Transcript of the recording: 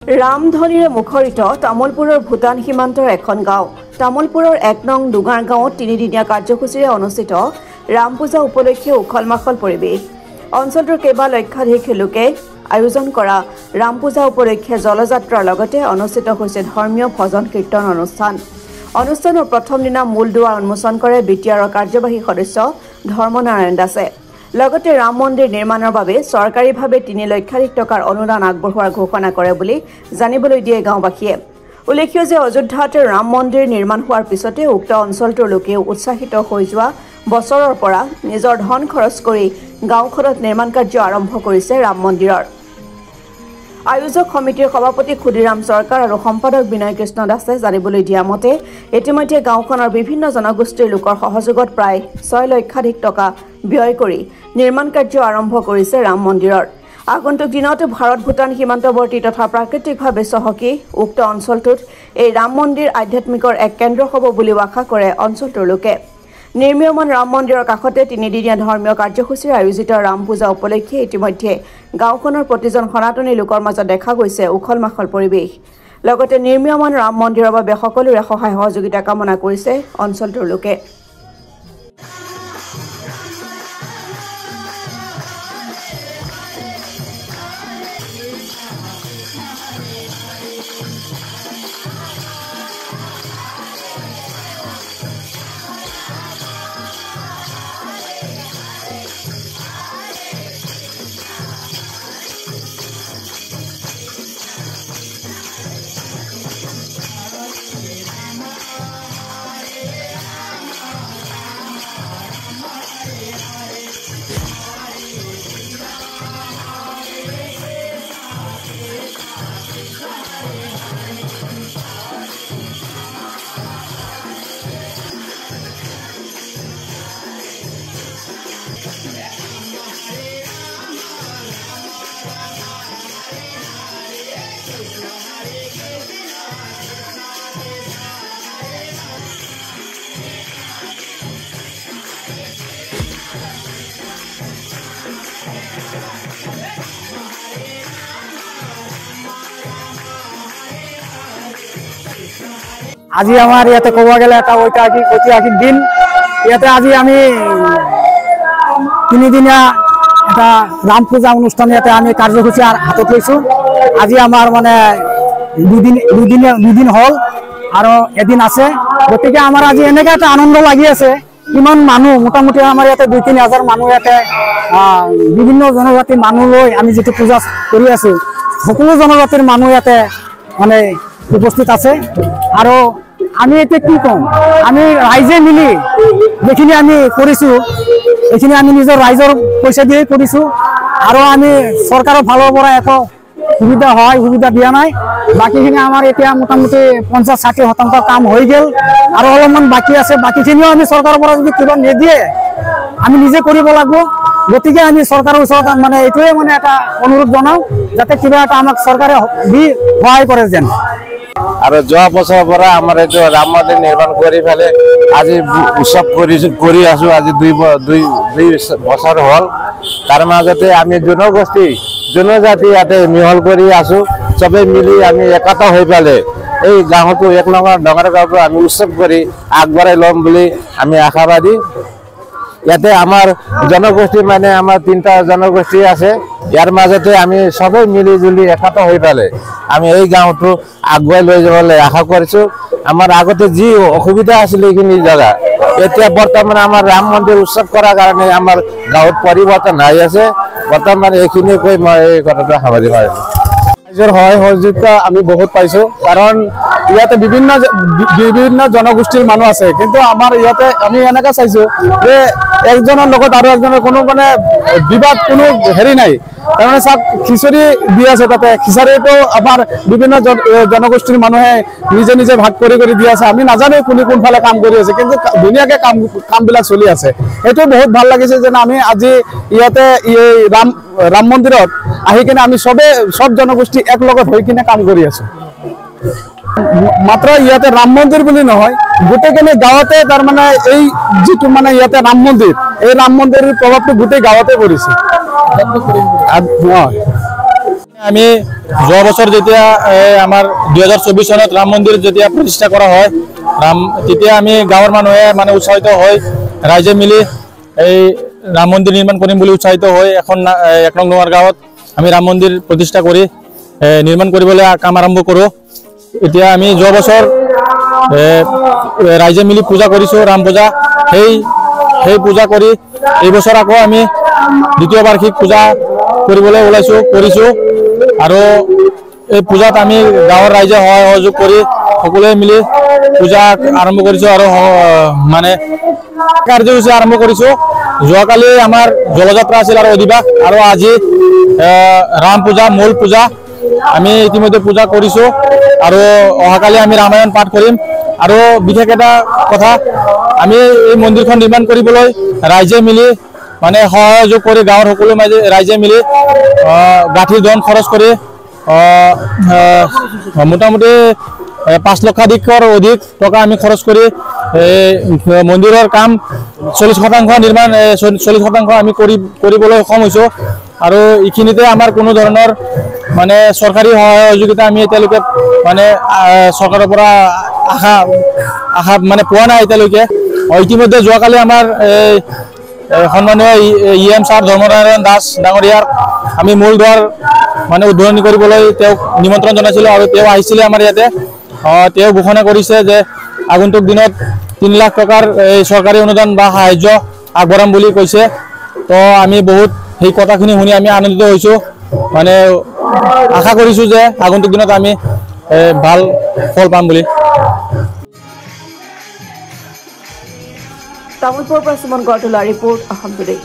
ৰামধনীৰে মুখৰিত তামোলপুৰৰ ভূটান সীমান্তৰ এখন গাঁও। তামোলপুৰৰ ১ নং ডুঙাৰ গাঁৱত ৩দিনীয়া কাৰ্যসূচীৰে অনুষ্ঠিত ৰাম পূজা উপলক্ষে উখল-মাখল পৰিৱেশ। অঞ্চলটোৰ কেইবা লক্ষাধিক লোকে আয়োজন কৰা ৰাম পূজা উপলক্ষে জলযাত্ৰাৰ লগতে অনুষ্ঠিত হৈছে ধৰ্মীয় ভজন কীৰ্তন অনুষ্ঠান। অনুষ্ঠানৰ প্ৰথম দিনা মূল দুৱাৰ উন্মোচন কৰে বিটিআৰৰ কাৰ্যবাহী সদস্য ধৰ্মনাৰায়ণ দাসে। লগতে ৰাম মন্দিৰ নিৰ্মাণৰ বাবে চৰকাৰীভাৱে ৩ লক্ষাধিক টকাৰ অনুদান আগবঢ়োৱাৰ ঘোষণা কৰে বুলি জানিবলৈ দিয়ে গাঁওবাসীয়ে। উল্লেখ্য যে অযোধ্যাত ৰাম মন্দিৰ নিৰ্মাণ হোৱাৰ পিছতে উক্ত অঞ্চলটোৰ লোকেও উৎসাহিত হৈ যোৱা বছৰৰ পৰা নিজৰ ধন খৰচ কৰি গাঁওখনত নিৰ্মাণ কাৰ্য আৰম্ভ কৰিছে ৰাম মন্দিৰৰ। আয়োজক সমিতিৰ সভাপতি ক্ষুদিৰাম চৰকাৰ আৰু সম্পাদক বিনয় কৃষ্ণ দাসে জানিবলৈ দিয়া মতে ইতিমধ্যে গাঁওখনৰ বিভিন্ন জনগোষ্ঠীৰ লোকৰ সহযোগত প্ৰায় ৬ লক্ষাধিক টকা ব্যয় কৰি নিৰ্মাণ কাৰ্য আৰম্ভ কৰিছে ৰাম মন্দিৰৰ। আগন্তুক দিনত ভাৰত-ভূটান সীমান্তৱৰ্তী তথা প্ৰাকৃতিকভাৱে চহকী উক্ত অঞ্চলটোত এই ৰাম মন্দিৰ আধ্যাত্মিকৰ এক কেন্দ্ৰ হ'ব বুলিও আশা কৰে অঞ্চলটোৰ লোকে। নিৰ্মীয়মান ৰাম মন্দিৰৰ কাষতে ৩দিনীয়া ধৰ্মীয় কাৰ্যসূচীৰে আয়োজিত ৰাম পূজা উপলক্ষে ইতিমধ্যে গাঁওখনৰ প্ৰতিজন সনাতনী লোকৰ মাজত দেখা গৈছে উখল-মাখল পৰিৱেশ। লগতে নিৰ্মীয়মান ৰাম মন্দিৰৰ বাবে সকলোৰে সহায় সহযোগিতা কামনা কৰিছে অঞ্চলটোৰ লোকে। আজি আমাৰ ইয়াতে ক'ব গ'লে এটা ঐতিহাসিক দিন। ইয়াতে আজি আমি 3দিনীয়া এটা ৰাম পূজা অনুষ্ঠান ইয়াতে আমি কাৰ্যসূচী হাতত লৈছোঁ। আজি আমাৰ মানে দুদিন হ'ল আৰু এদিন আছে। গতিকে আমাৰ আজি এনেকৈ এটা আনন্দ লাগি আছে। ইমান মানুহ মোটামুটি আমাৰ ইয়াতে 2-3 হাজাৰ মানুহ ইয়াতে বিভিন্ন জনজাতিৰ মানুহ লৈ আমি যিটো পূজা কৰি আছোঁ সকলো জনজাতিৰ মানুহ ইয়াতে মানে উপস্থিত আছে। আৰু আমি এতিয়া কি ক'ম, আমি ৰাইজে মিলি যিখিনি আমি কৰিছোঁ এইখিনি আমি নিজৰ ৰাইজৰ পইচা দিয়ে কৰিছোঁ আৰু আমি চৰকাৰৰ ফালৰ পৰা একো সুবিধা দিয়া নাই। বাকীখিনি আমাৰ এতিয়া মোটামুটি 50-60% কাম হৈ গ'ল আৰু অলপমান বাকী আছে। বাকীখিনিও আমি চৰকাৰৰ পৰা যদি কিবা নিদিয়ে আমি নিজে কৰিব লাগিব। গতিকে আমি চৰকাৰৰ ওচৰত মানে এইটোৱে মানে এটা অনুৰোধ জনাওঁ যাতে কিবা এটা আমাক চৰকাৰে দি সহায় কৰে যেন। আৰু যোৱা বছৰৰ পৰা আমাৰ এইটো ৰাম মন্দিৰ নিৰ্মাণ কৰি পেলাই আজি উৎসৱ কৰি আছোঁ। আজি 2 বছৰ হ'ল। তাৰ মাজতে আমি জনজাতি ইয়াতে মিহল কৰি আছোঁ। চবেই মিলি আমি একতা হৈ পেলাই এই গাঁৱটো 1 নং ডঙাৰ গাঁৱটো আমি উৎসৱ কৰি আগবঢ়াই ল'ম বুলি আমি আশাবাদী। ইয়াতে আমাৰ জনগোষ্ঠী মানে আমাৰ 3টা জনগোষ্ঠী আছে। ইয়াৰ মাজতে আমি সবেই মিলি জুলি একতা হৈ পেলাই আমি এই গাঁৱটো আগুৱাই লৈ যাবলৈ আশা কৰিছোঁ। আমাৰ আগতে যি অসুবিধা আছিল এইখিনি জেগা এতিয়া বৰ্তমান আমাৰ ৰাম মন্দিৰ উৎসৱ কৰাৰ কাৰণে আমাৰ গাঁৱত পৰিৱৰ্তন হৈ আছে। বৰ্তমান এইখিনি কৈ মই এই কথাটো সামৰি মাৰিলোঁ। ৰাইজৰ সহায় সহযোগিতা আমি বহুত পাইছোঁ, কাৰণ ইয়াতে বিভিন্ন জনগোষ্ঠীৰ মানুহ আছে। কিন্তু আমাৰ ইয়াতে আমি এনেকৈ চাইছোঁ যে একজনৰ লগত আৰু একজনৰ কোনো মানে বিবাদ কোনো হেৰি নাই। তাৰমানে চাওক খিচাৰি দি আছে, তাতে খিচাৰিটো আমাৰ বিভিন্ন জনগোষ্ঠীৰ মানুহে নিজে ভাগ কৰি দি আছে। আমি নাজানো কোনফালে কাম কৰি আছে, কিন্তু ধুনীয়াকৈ কামবিলাক চলি আছে। সেইটো বহুত ভাল লাগিছে যেন আমি আজি ইয়াতে এই ৰাম মন্দিৰত আহি কিনে আমি সব জনগোষ্ঠী একলগত হৈ কিনে কাম কৰি আছোঁ। মাত্ৰ ইয়াতে ৰাম মন্দিৰ বুলি নহয়, গোটেইখিনি গাঁৱতে তাৰমানে এই যিটো মানে ইয়াতে ৰাম মন্দিৰ, এই ৰাম মন্দিৰৰ প্ৰভাৱটো গোটেই গাঁৱতে পৰিছে। আমি যোৱা বছৰ যেতিয়া আমাৰ 2024 চনত ৰাম মন্দিৰ যেতিয়া প্ৰতিষ্ঠা কৰা হয় তেতিয়া আমি গাঁৱৰ মানুহে মানে উৎসাহিত হৈ ৰাইজে মিলি এই ৰাম মন্দিৰ নিৰ্মাণ কৰিম বুলি উৎসাহিত হৈ এখন 1 নং ডুঙাৰ গাঁৱত আমি ৰাম মন্দিৰ প্ৰতিষ্ঠা কৰি নিৰ্মাণ কৰিবলৈ কাম আৰম্ভ কৰোঁ। এতিয়া আমি যোৱা বছৰ ৰাইজে মিলি পূজা কৰিছোঁ ৰাম পূজা। সেই পূজা কৰি এই বছৰ আকৌ আমি দ্বিতীয় বাৰ্ষিক পূজা কৰিবলৈ কৰিছোঁ আৰু এই পূজাত আমি গাঁৱৰ ৰাইজে সহযোগ কৰি সকলোৱে মিলি পূজা আৰম্ভ কৰিছোঁ আৰু মানে কাৰ্যসূচী আৰম্ভ কৰিছোঁ। যোৱাকালি আমাৰ জলযাত্ৰা আছিল আৰু অধিবাস আৰু আজি ৰাম পূজা মূল পূজা আমি ইতিমধ্যে পূজা কৰিছোঁ আৰু অহাকালি আমি ৰামায়ণ পাঠ কৰিম। আৰু বিশেষ এটা কথা আমি এই মন্দিৰখন নিৰ্মাণ কৰিবলৈ ৰাইজে মিলি মানে সহযোগ কৰি গাঁৱৰ সকলো ৰাইজে মিলি গাঁঠিৰ ধন খৰচ কৰি মোটামুটি 5 লক্ষাধিকৰ অধিক টকা আমি খৰচ কৰি মন্দিৰৰ কাম 40% নিৰ্মাণ 40% আমি কৰিবলৈ সক্ষম হৈছোঁ। আৰু এইখিনিতে আমাৰ কোনো ধৰণৰ মানে চৰকাৰী সহযোগিতা আমি এতিয়ালৈকে মানে চৰকাৰৰ পৰা আশা মানে পোৱা নাই এতিয়ালৈকে। ইতিমধ্যে যোৱাকালি আমাৰ সন্মানীয় EM ছাৰ ধৰ্মনাৰায়ণ দাস ডাঙৰীয়াৰ আমি মূল দুৱাৰ মানে উদ্বোধনী কৰিবলৈ তেওঁক নিমন্ত্ৰণ জনাইছিলোঁ আৰু তেওঁ আহিছিলে আমাৰ ইয়াতে। তেওঁ ঘোষণা কৰিছে যে আগন্তুক দিনত 3 লাখ টকাৰ এই চৰকাৰী অনুদান বা সাহায্য আগবঢ়াম বুলি কৈছে। তো আমি বহুত সেই কথাখিনি শুনি আমি আনন্দিত হৈছোঁ, মানে আশা কৰিছোঁ যে আগন্তুক দিনত আমি ভাল ফল পাম বুলি। তামোলপুৰৰ পৰা সুমন গড়টোলা ৰিপৰ্ট অসম টুডে।